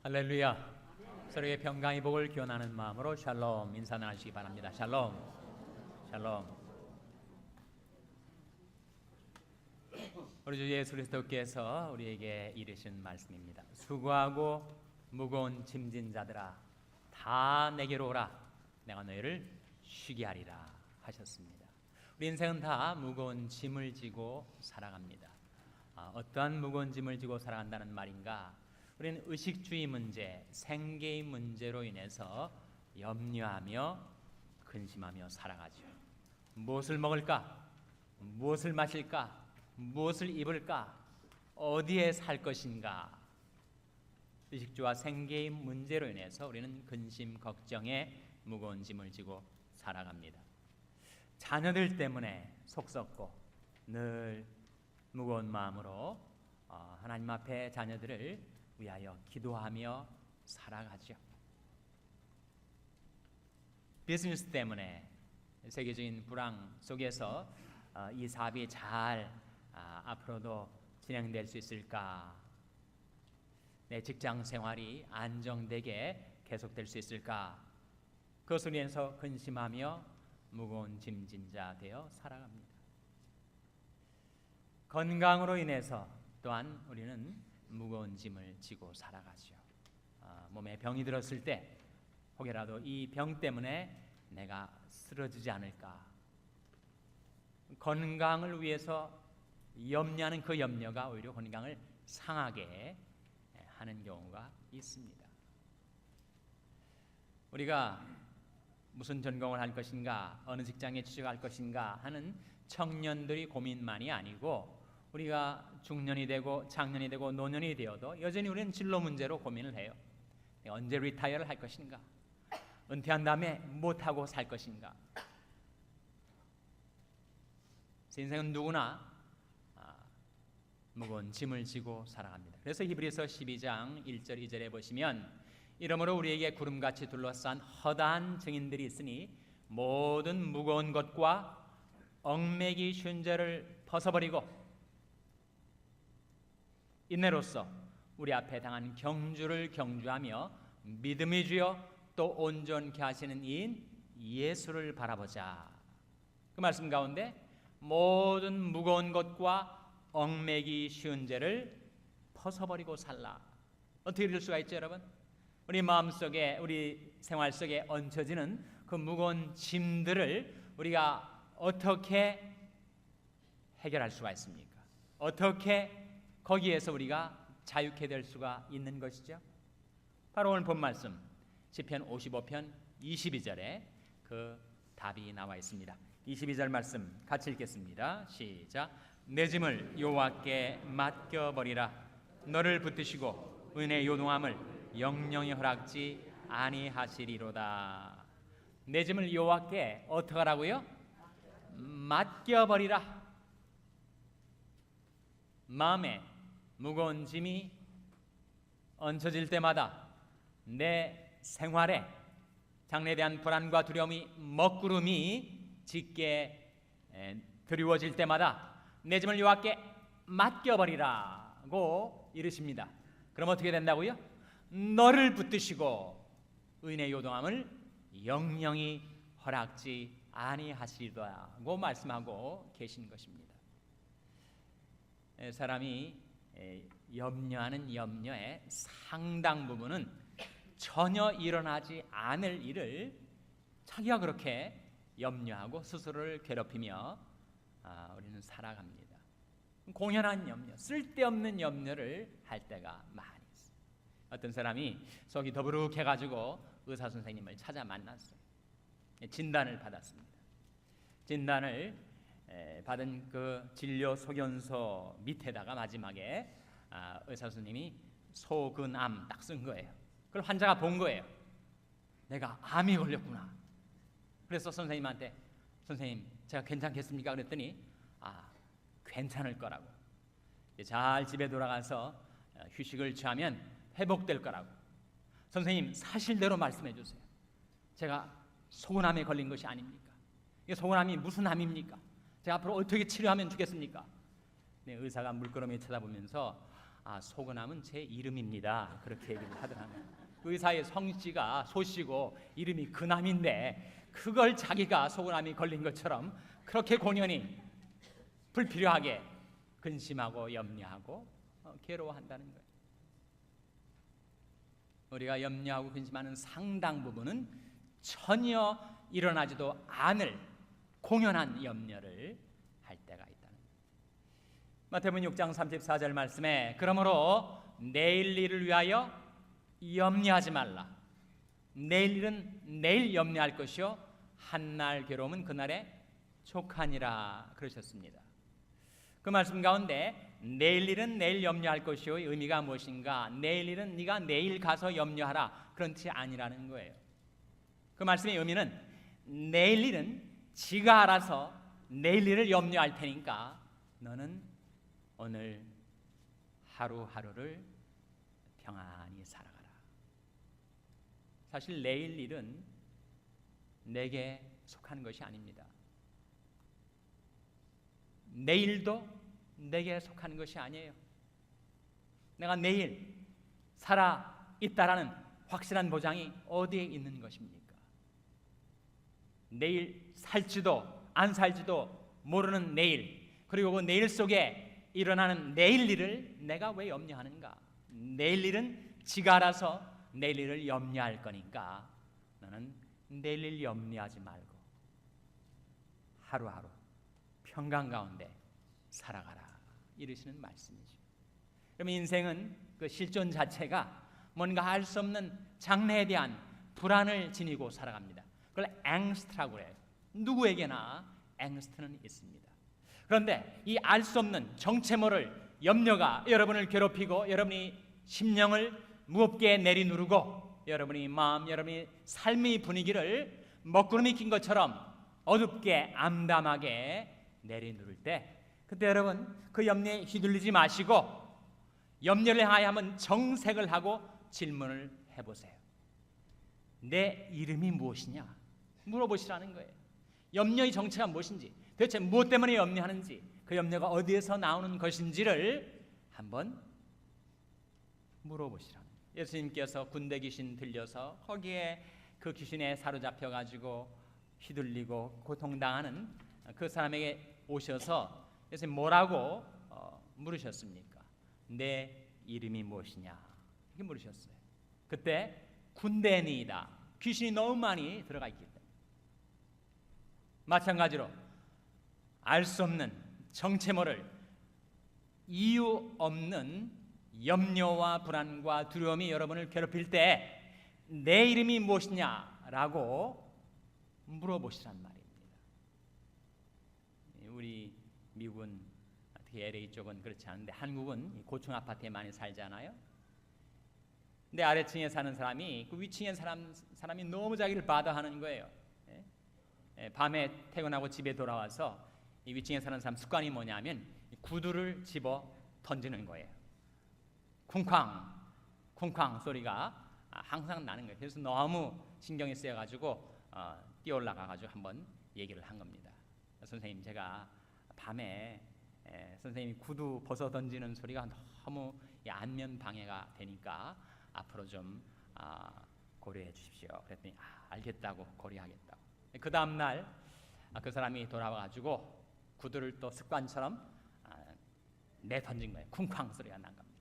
할렐루야. 서로의 평강의 복을 기원하는 마음으로 샬롬 인사 나누시기 바랍니다. 샬롬. 샬롬. 우리 주 예수 그리스도께서 우리에게 이르신 말씀입니다. 수고하고 무거운 짐진 자들아 다 내게로 오라. 내가 너희를 쉬게 하리라 하셨습니다. 우리 인생은 다 무거운 짐을 지고 살아갑니다. 어떠한 무거운 짐을 지고 살아간다는 말인가? 우리는 의식주의 문제, 생계의 문제로 인해서 염려하며 근심하며 살아가죠. 무엇을 먹을까? 무엇을 마실까? 무엇을 입을까? 어디에 살 것인가? 의식주와 생계의 문제로 인해서 우리는 근심, 걱정에 무거운 짐을 지고 살아갑니다. 자녀들 때문에 속 썩고 늘 무거운 마음으로 하나님 앞에 자녀들을 위하여 기도하며 살아가죠. 비즈니스 때문에 세계적인 불황 속에서 이 사업이 잘 앞으로도 진행될 수 있을까? 내 직장 생활이 안정되게 계속될 수 있을까? 그것을 위해서 근심하며 무거운 짐진 자 되어 살아갑니다. 건강으로 인해서 또한 우리는 무거운 짐을 지고 살아가죠. 몸에 병이 들었을 때 혹여라도 이 병 때문에 내가 쓰러지지 않을까? 건강을 위해서 염려하는 그 염려가 오히려 건강을 상하게 하는 경우가 있습니다. 우리가 무슨 전공을 할 것인가, 어느 직장에 취직할 것인가 하는 청년들이 고민만이 아니고 우리가 중년이 되고 장년이 되고 노년이 되어도 여전히 우리는 진로 문제로 고민을 해요. 언제 리타이어를 할 것인가? 은퇴한 다음에 못하고 살 것인가? 인생은 누구나 무거운 짐을 지고 살아갑니다. 그래서 히브리서 12장 1절 2절에 보시면 이러므로 우리에게 구름같이 둘러싼 허다한 증인들이 있으니 모든 무거운 것과 얽매기 쉬운 죄를 벗어버리고 인내로써 우리 앞에 당한 경주를 경주하며 믿음이 주여 또 온전케 하시는 이인 예수를 바라보자. 그 말씀 가운데 모든 무거운 것과 얽매기 쉬운 죄를 벗어버리고 살라. 어떻게 이럴 수가 있죠, 여러분? 우리 마음속에, 우리 생활 속에 얹혀지는 그 무거운 짐들을 우리가 어떻게 해결할 수가 있습니까? 어떻게 거기에서 우리가 자유케 될 수가 있는 것이죠. 바로 오늘 본 말씀 시편 55편 22절에 그 답이 나와 있습니다. 22절 말씀 같이 읽겠습니다. 시작. 내 짐을 여호와께 맡겨버리라. 너를 붙드시고 은혜의 요동함을 영영히 허락지 아니하시리로다. 내 짐을 여호와께 어떻게 하라고요? 맡겨버리라. 마음에 무거운 짐이 얹혀질 때마다 내 생활에 장래에 대한 불안과 두려움이 먹구름이 짙게 드리워질 때마다 내 짐을 여호와께 맡겨버리라고 이르십니다. 그럼 어떻게 된다고요? 너를 붙드시고 은혜의 요동함을 영영히 허락지 아니하시리라고 말씀하고 계신 것입니다. 사람이 염려하는 염려의 상당 부분은 전혀 일어나지 않을 일을 자기가 그렇게 염려하고 스스로를 괴롭히며 우리는 살아갑니다. 공연한 염려, 쓸데없는 염려를 할 때가 많이 있어요. 어떤 사람이 속이 더부룩해가지고 의사 선생님을 찾아 만났어요. 진단을 받았습니다. 진단을 받은 그 진료 소견서 밑에다가 마지막에 의사 선생님이 소근암 딱 쓴 거예요. 그걸 환자가 본 거예요. 내가 암이 걸렸구나. 그래서 선생님한테 선생님 제가 괜찮겠습니까? 그랬더니 괜찮을 거라고. 잘 집에 돌아가서 휴식을 취하면 회복될 거라고. 선생님 사실대로 말씀해 주세요. 제가 소근암에 걸린 것이 아닙니까? 이게 소근암이 무슨 암입니까? 제가 앞으로 어떻게 치료하면 좋겠습니까? 네, 의사가 물끄러미 쳐다보면서 소근함은 제 이름입니다. 그렇게 얘기를 하더라고요. 그 의사의 성씨가 소씨고 이름이 근함인데 그걸 자기가 소근함이 걸린 것처럼 그렇게 곤연히 불필요하게 근심하고 염려하고 괴로워한다는 거예요. 우리가 염려하고 근심하는 상당 부분은 전혀 일어나지도 않을 공연한 염려를 할 때가 있다는 거예요. 마태복음 6장 34절 말씀에 그러므로 내일 일을 위하여 염려하지 말라. 내일 일은 내일 염려할 것이요 한날 괴로움은 그날에 족하니라 그러셨습니다. 그 말씀 가운데 내일 일은 내일 염려할 것이요의 의미가 무엇인가? 내일 일은 네가 내일 가서 염려하라 그런 뜻이 아니라는 거예요. 그 말씀의 의미는 내일 일은 지가 알아서 내일 일을 염려할 테니까 너는 오늘 하루하루를 평안히 살아가라. 사실 내일 일은 내게 속하는 것이 아닙니다. 내일도 내게 속하는 것이 아니에요. 내가 내일 살아 있다라는 확실한 보장이 어디에 있는 것입니까? 내일 살지도 안 살지도 모르는 내일, 그리고 그 내일 속에 일어나는 내일 일을 내가 왜 염려하는가? 내일 일은 지가 알아서 내일 일을 염려할 거니까 너는 내일 일 염려하지 말고 하루하루 평강 가운데 살아가라 이러시는 말씀이죠. 그러면 인생은 그 실존 자체가 뭔가 알 수 없는 장래에 대한 불안을 지니고 살아갑니다. 그걸 앵스트라고 해요. 누구에게나 앵스트는 있습니다. 그런데 이 알 수 없는 정체 모를 염려가 여러분을 괴롭히고 여러분이 심령을 무겁게 내리누르고 여러분이 마음, 여러분이 삶의 분위기를 먹구름이 낀 것처럼 어둡게 암담하게 내리누를 때 그때 여러분 그 염려에 휘둘리지 마시고 염려를 향하여 한번 정색을 하고 질문을 해보세요. 내 이름이 무엇이냐? 물어보시라는 거예요. 염려의 정체가 무엇인지, 도대체 무엇 때문에 염려하는지, 그 염려가 어디에서 나오는 것인지를 한번 물어보시라는 거예요. 예수님께서 군대 귀신 들려서 거기에 그 귀신에 사로잡혀가지고 휘둘리고 고통당하는 그 사람에게 오셔서 예수님 뭐라고 물으셨습니까? 내 이름이 무엇이냐? 이렇게 물으셨어요. 그때 군대니이다. 귀신이 너무 많이 들어가 있기 때문에. 마찬가지로 알 수 없는 정체 모를 이유 없는 염려와 불안과 두려움이 여러분을 괴롭힐 때 내 이름이 무엇이냐라고 물어보시란 말입니다. 우리 미국은 특히 LA 쪽은 그렇지 않은데 한국은 고층 아파트에 많이 살잖아요. 근데 아래층에 사는 사람이 그 위층에 사람이 너무 자기를 바다하는 거예요. 밤에 퇴근하고 집에 돌아와서 이 위층에 사는 사람 습관이 뭐냐면 구두를 집어 던지는 거예요. 쿵쾅 쿵쾅 소리가 항상 나는 거예요. 그래서 너무 신경이 쓰여가지고 뛰어 올라가가지고 한번 얘기를 한 겁니다. 선생님, 제가 밤에 선생님이 구두 벗어 던지는 소리가 너무 안면 방해가 되니까 앞으로 좀 고려해 주십시오. 그랬더니 알겠다고, 고려하겠다고. 그 다음 날 그 사람이 돌아와가지고 구두를 또 습관처럼 내 던진 거예요. 쿵쾅 소리가 난 겁니다.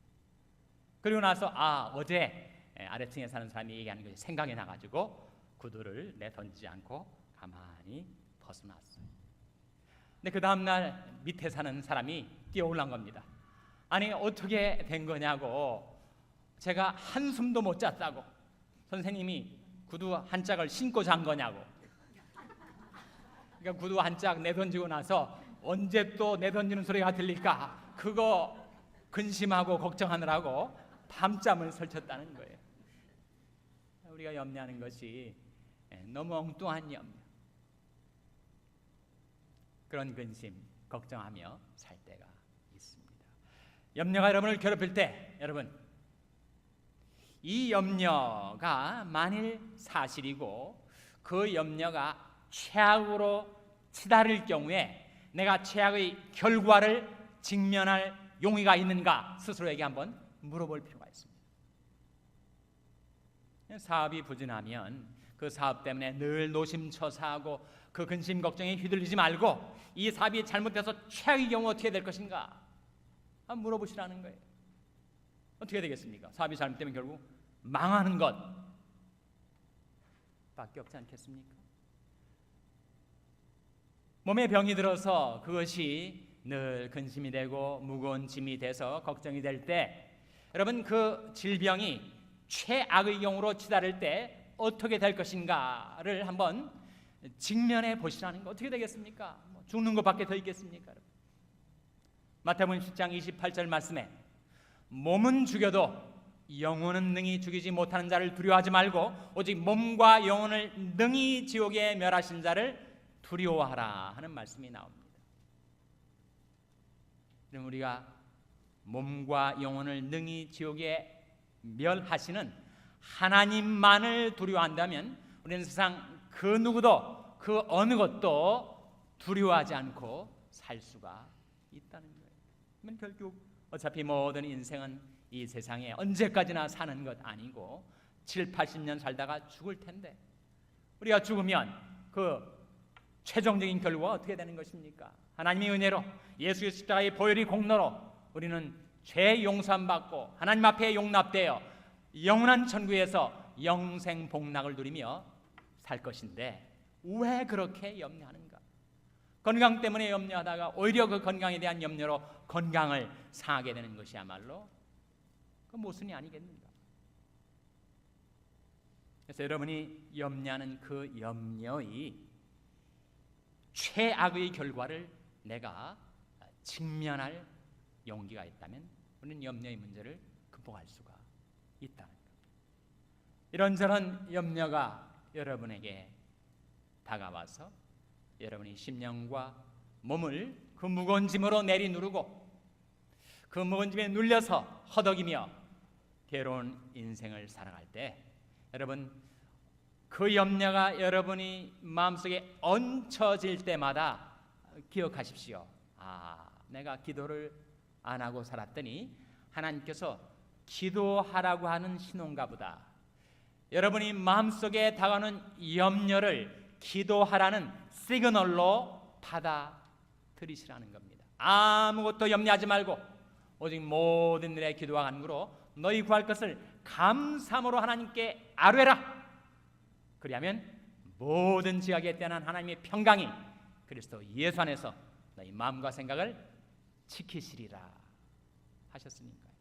그리고 나서 어제 아래층에 사는 사람이 얘기하는 것이 생각이 나가지고 구두를 내 던지지 않고 가만히 벗어났어요. 근데 그 다음 날 밑에 사는 사람이 뛰어 올라온 겁니다. 아니 어떻게 된 거냐고. 제가 한숨도 못 잤다고. 선생님이 구두 한 짝을 신고 잔 거냐고. 그러니까 구두 한 짝 내던지고 나서 언제 또 내던지는 소리가 들릴까, 그거 근심하고 걱정하느라고 밤잠을 설쳤다는 거예요. 우리가 염려하는 것이 너무 엉뚱한 염려, 그런 근심, 걱정하며 살 때가 있습니다. 염려가 여러분을 괴롭힐 때 여러분, 이 염려가 만일 사실이고 그 염려가 최악으로 치달을 경우에 내가 최악의 결과를 직면할 용의가 있는가 스스로에게 한번 물어볼 필요가 있습니다. 사업이 부진하면 그 사업 때문에 늘 노심초사하고 그 근심 걱정에 휘둘리지 말고 이 사업이 잘못돼서 최악의 경우 어떻게 될 것인가 한번 물어보시라는 거예요. 어떻게 되겠습니까? 사업이 잘못되면 결국 망하는 것 밖에 없지 않겠습니까? 몸에 병이 들어서 그것이 늘 근심이 되고 무거운 짐이 돼서 걱정이 될 때, 여러분 그 질병이 최악의 경우로 치달을 때 어떻게 될 것인가를 한번 직면해 보시라는 거. 어떻게 되겠습니까? 죽는 것밖에 더 있겠습니까? 마태복음 10장 28절 말씀에 몸은 죽여도 영혼은 능히 죽이지 못하는 자를 두려워하지 말고 오직 몸과 영혼을 능히 지옥에 멸하신 자를 두려워하라 하는 말씀이 나옵니다. 그럼 우리가 몸과 영혼을 능히 지옥에 멸하시는 하나님만을 두려워한다면 우리는 세상 그 누구도 그 어느 것도 두려워하지 않고 살 수가 있다는 거예요. 그러면 결국 어차피 모든 인생은 이 세상에 언제까지나 사는 것 아니고 7, 80년 살다가 죽을 텐데 우리가 죽으면 그 최종적인 결과가 어떻게 되는 것입니까? 하나님의 은혜로 예수의 십자가의 보혈의 공로로 우리는 죄 용서함 받고 하나님 앞에 용납되어 영원한 천국에서 영생 복락을 누리며 살 것인데 왜 그렇게 염려하는가? 건강 때문에 염려하다가 오히려 그 건강에 대한 염려로 건강을 상하게 되는 것이야말로 그 모순이 아니겠는가? 그래서 여러분이 염려하는 그 염려의 최악의 결과를 내가 직면할 용기가 있다면 우리는 염려의 문제를 극복할 수가 있다는 것. 이런저런 염려가 여러분에게 다가와서 여러분이 심령과 몸을 그 무거운 짐으로 내리누르고 그 무거운 짐에 눌려서 허덕이며 괴로운 인생을 살아갈 때 여러분 그 염려가 여러분이 마음속에 얹혀질 때마다 기억하십시오. 내가 기도를 안 하고 살았더니 하나님께서 기도하라고 하는 신호인가 보다. 여러분이 마음속에 다가오는 염려를 기도하라는 시그널로 받아들이시라는 겁니다. 아무것도 염려하지 말고 오직 모든 일에 기도와 간구로 너희 구할 것을 감사함으로 하나님께 아뢰라. 그리하면 모든 지각에 뛰어난 하나님의 평강이 그리스도 예수 안에서 너희 마음과 생각을 지키시리라 하셨으니까요.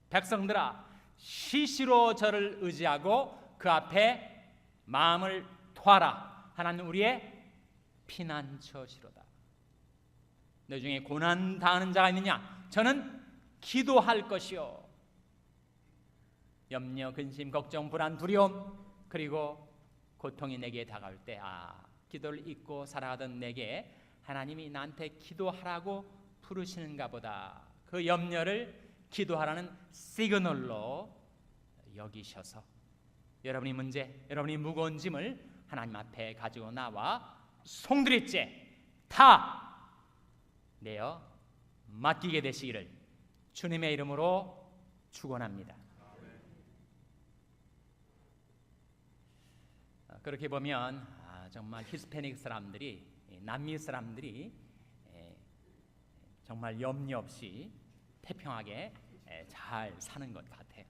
백성들아 시시로 저를 의지하고 그 앞에 마음을 토하라. 하나님 우리의 피난처시로다. 너희 중에 고난 당하는 자가 있느냐? 저는 기도할 것이요. 염려, 근심, 걱정, 불안, 두려움 그리고 고통이 내게 다가올 때 기도를 잊고 살아가던 내게 하나님이 나한테 기도하라고 부르시는가 보다. 그 염려를 기도하라는 시그널로 여기셔서 여러분의 문제, 여러분의 무거운 짐을 하나님 앞에 가지고 나와 송두리째 다 내어 맡기게 되시기를 주님의 이름으로 축원합니다. 그렇게 보면 정말 히스패닉 사람들이, 남미 사람들이 정말 염려 없이 태평하게 잘 사는 것 같아요.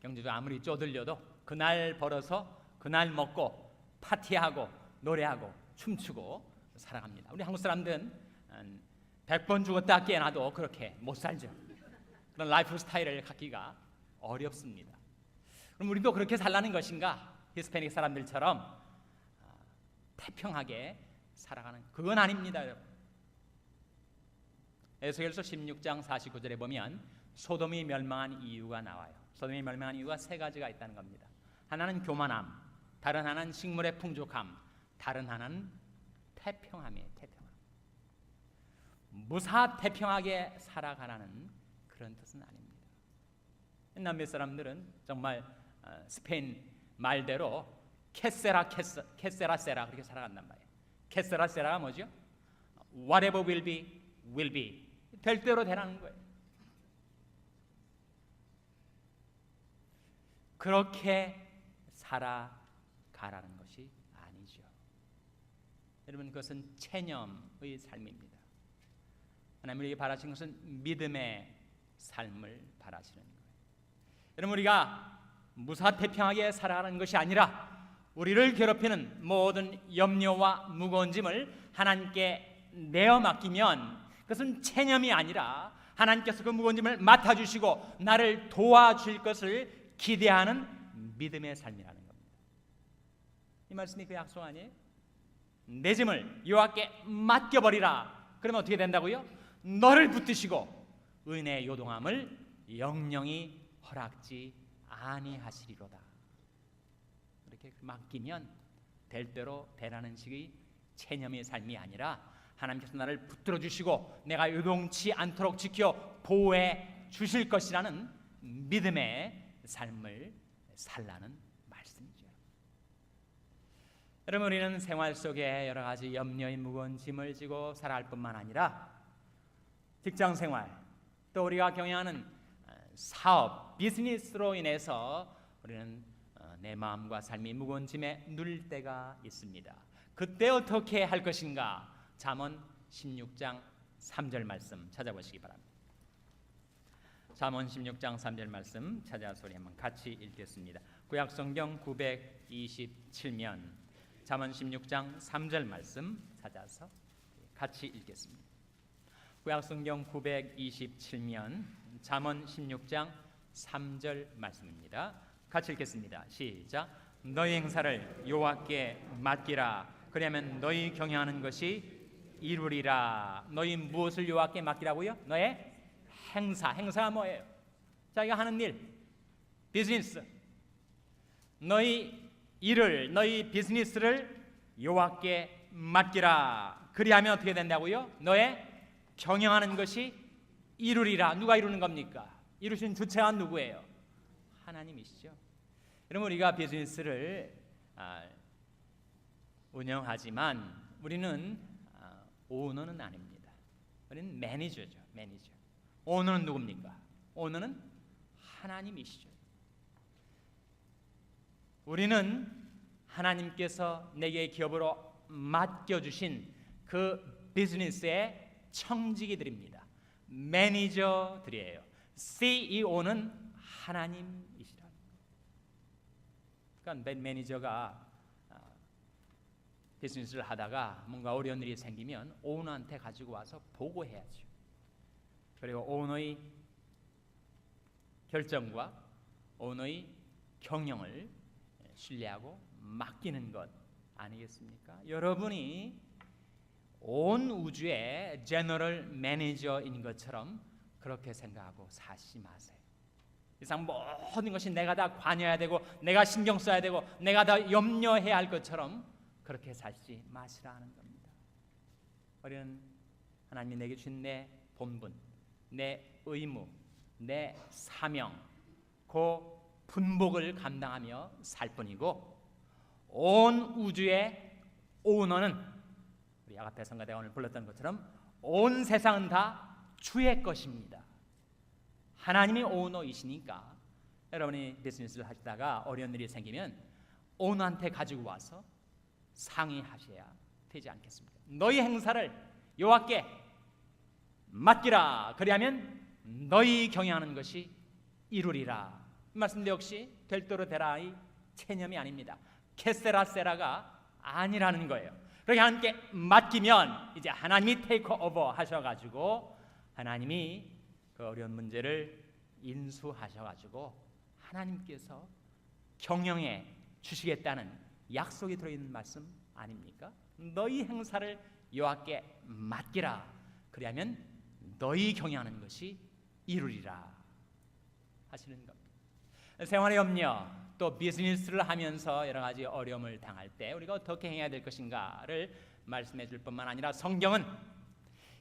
경제도 아무리 쪼들려도 그날 벌어서 그날 먹고 파티하고 노래하고 춤추고 살아갑니다. 우리 한국 사람들은 100번 죽었다 깨어나도 그렇게 못 살죠. 그런 라이프 스타일을 갖기가 어렵습니다. 그럼 우리도 그렇게 살라는 것인가? 히스패닉 사람들처럼 태평하게 살아가는 그건 아닙니다, 여러분. 에스겔서 16장 49절에 보면 소돔이 멸망한 이유가 나와요. 소돔이 멸망한 이유가 세 가지가 있다는 겁니다. 하나는 교만함, 다른 하나는 식물의 풍족함, 다른 하나는 태평함이에요. 태평함. 무사태평하게 살아가라는 그런 뜻은 아닙니다. 남미 사람들은 정말 스페인 말대로 캐세라세라 그렇게 살아간단 말이에요. 캐세라세라가 뭐죠? Whatever will be, will be. 될 대로 되라는 거예요. 그렇게 살아가라는 것이 아니죠. 여러분, 그것은 체념의 삶입니다. 하나님 우리에게 바라시는 것은 믿음의 삶을 바라시는 거예요. 여러분, 우리가 무사태평하게 살아가는 것이 아니라 우리를 괴롭히는 모든 염려와 무거운 짐을 하나님께 내어 맡기면 그것은 체념이 아니라 하나님께서 그 무거운 짐을 맡아주시고 나를 도와줄 것을 기대하는 믿음의 삶이라는 겁니다. 이 말씀이 그 약속 아니에요? 내 짐을 여호와께 맡겨버리라. 그러면 어떻게 된다고요? 너를 붙드시고 은혜의 요동함을 영영히 허락지 아니하시리로다. 이렇게 맡기면 될 대로 되라는 식의 체념의 삶이 아니라 하나님께서 나를 붙들어 주시고 내가 요동치 않도록 지켜 보호해 주실 것이라는 믿음의 삶을 살라는 말씀이죠. 여러분, 우리는 생활 속에 여러 가지 염려의 무거운 짐을 지고 살아갈 뿐만 아니라 직장 생활, 또 우리가 경영하는 사업, 비즈니스로 인해서 우리는 내 마음과 삶이 무거운 짐에 눌릴 때가 있습니다. 그때 어떻게 할 것인가? 잠언 16장 3절 말씀 찾아보시기 바랍니다. 잠언 16장 3절 말씀 찾아서 우리 한번 같이 읽겠습니다. 구약성경 927면 잠언 16장 3절 말씀 찾아서 같이 읽겠습니다. 구약성경 927면 잠언 16장 3절 말씀입니다. 같이 읽겠습니다. 시작. 너희 행사를 여호와께 맡기라. 그러면 너희 경영하는 것이 이루리라. 너희 무엇을 여호와께 맡기라고요? 너의 행사가 뭐예요? 자기가 하는 일, 비즈니스. 너희 일을, 너희 비즈니스를 여호와께 맡기라. 그리하면 어떻게 된다고요? 너의 경영하는 것이 이루리라. 누가 이루는 겁니까? 이루신 주체가 누구예요? 하나님이시죠. 여러분, 우리가 비즈니스를 운영하지만 우리는 오너는 아닙니다. 우리는 매니저죠. 매니저. 오너는 누굽니까? 오너는 하나님이시죠. 우리는 하나님께서 내게 기업으로 맡겨주신 그 비즈니스의 청지기들입니다. 매니저들이에요. CEO는 하나님이시라. 그러니까 매니저가 비즈니스를 하다가 뭔가 어려운 일이 생기면 오너한테 가지고 와서 보고해야죠. 그리고 오너의 결정과 오너의 경영을 신뢰하고 맡기는 것 아니겠습니까? 여러분이 온 우주의 제너럴 매니저인 것처럼 그렇게 생각하고 사시지 마세요. 이상 모든 것이 내가 다 관여해야 되고 내가 신경 써야 되고 내가 다 염려해야 할 것처럼 그렇게 살지 마시라는 겁니다. 우리는 하나님이 내게 주신 내 본분, 내 의무, 내 사명, 그 분복을 감당하며 살 뿐이고 온 우주의 오너는 우리 아가페 성가대가 오늘 불렀던 것처럼 온 세상은 다 주의 것입니다. 하나님이 오너이시니까 여러분이 비즈니스를 하시다가 어려운 일이 생기면 오너한테 가지고 와서 상의하셔야 되지 않겠습니까? 너희 행사를 여호와께 맡기라. 그리하면 너희 경영하는 것이 이루리라. 이 말씀도 역시 될 대로 되라의 체념이 아닙니다. 케세라세라가 아니라는 거예요. 그렇게 하나님께 맡기면 이제 하나님이 테이크 오버 하셔가지고 하나님이 그 어려운 문제를 인수하셔가지고 하나님께서 경영해 주시겠다는 약속이 들어있는 말씀 아닙니까? 너희 행사를 여호와께 맡기라. 그리하면 너희 경영하는 것이 이루리라 하시는 겁니다. 생활의 염려 또 비즈니스를 하면서 여러 가지 어려움을 당할 때 우리가 어떻게 해야 될 것인가를 말씀해 줄 뿐만 아니라 성경은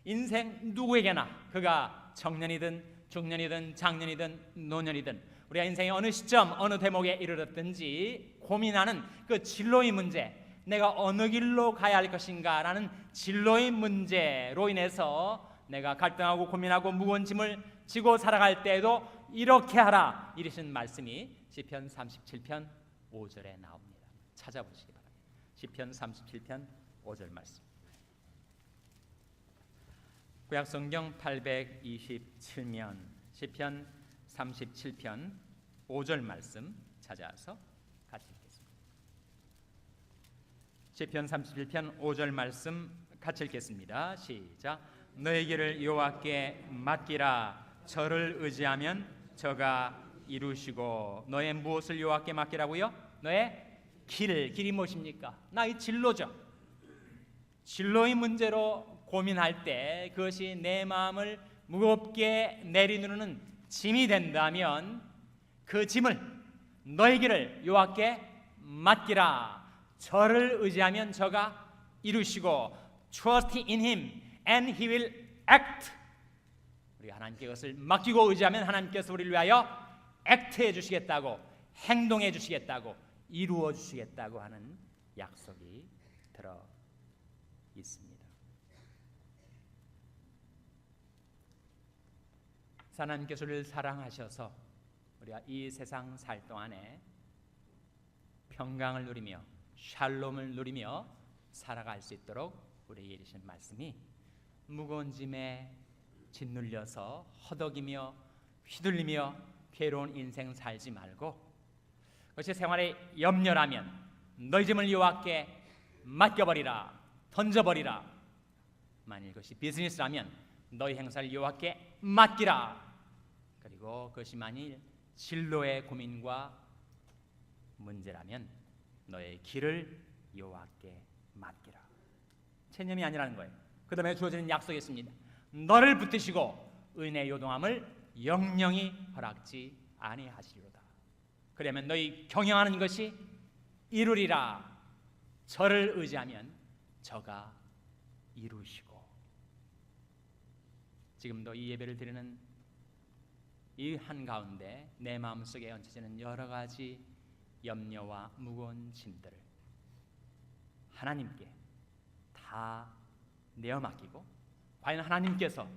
인생 누구에게나 그가 청년이든 중년이든 장년이든 노년이든 우리가 인생의 어느 시점 어느 대목에 이르렀든지 고민하는 그 진로의 문제, 내가 어느 길로 가야 할 것인가라는 진로의 문제로 인해서 내가 갈등하고 고민하고 무거운 짐을 지고 살아갈 때에도 이렇게 하라 이러신 말씀이 시편 37편 5절에 나옵니다. 찾아보시기 바랍니다. 시편 37편 5절 말씀. 구약성경 827면 시편 37편 5절 말씀 찾아서 같이 읽겠습니다. 시편 37편 5절 말씀 같이 읽겠습니다. 시작. 너의 길을 여호와께 맡기라. 저를 의지하면 저가 이루시고. 너의 무엇을 여호와께 맡기라고요? 너의 길이 무엇입니까? 나의 진로죠. 진로의 문제로 고민할 때 그것이 내 마음을 무겁게 내리누르는 짐이 된다면 그 짐을 너의 길을 여호와께 맡기라. 저를 의지하면 저가 이루시고. Trust in Him and He will act. 우리가 하나님께 그것을 맡기고 의지하면 하나님께서 우리를 위하여 액트해 주시겠다고, 행동해 주시겠다고, 이루어 주시겠다고 하는 약속이 들어 있습니다. 하나님께서 우리를 사랑하셔서 우리가 이 세상 살 동안에 평강을 누리며 샬롬을 누리며 살아갈 수 있도록 우리에게 주신 말씀이 무거운 짐에 짓눌려서 허덕이며 휘둘리며 괴로운 인생 살지 말고 그것이 생활의 염려라면 너희 짐을 여호와께 맡겨버리라, 던져버리라. 만일 그것이 비즈니스라면 너희 행사를 여호와께 맡기라. 그리고 그것이 만일 진로의 고민과 문제라면 너의 길을 여호와께 맡기라. 체념이 아니라는 거예요. 그 다음에 주어지는 약속이 있습니다. 너를 붙드시고 은혜의 요동함을 영영히 허락지 아니하시리로다. 그러면 너희 경영하는 것이 이루리라. 저를 의지하면 저가 이루시고. 지금도 이 예배를 드리는 이 한가운데 내 마음속에 얹혀지는 여러 가지 염려와 무거운 짐들을 하나님께 다 내어 맡기고 과연 하나님께서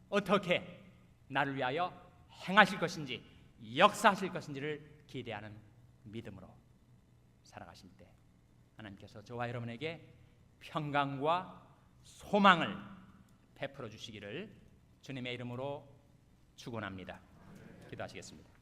어떻게 나를 위하여 행하실 것인지 역사하실 것인지를 기대하는 믿음으로 살아가실 때 하나님께서 저와 여러분에게 평강과 소망을 베풀어 주시기를 주님의 이름으로 축원합니다. 기도하시겠습니다.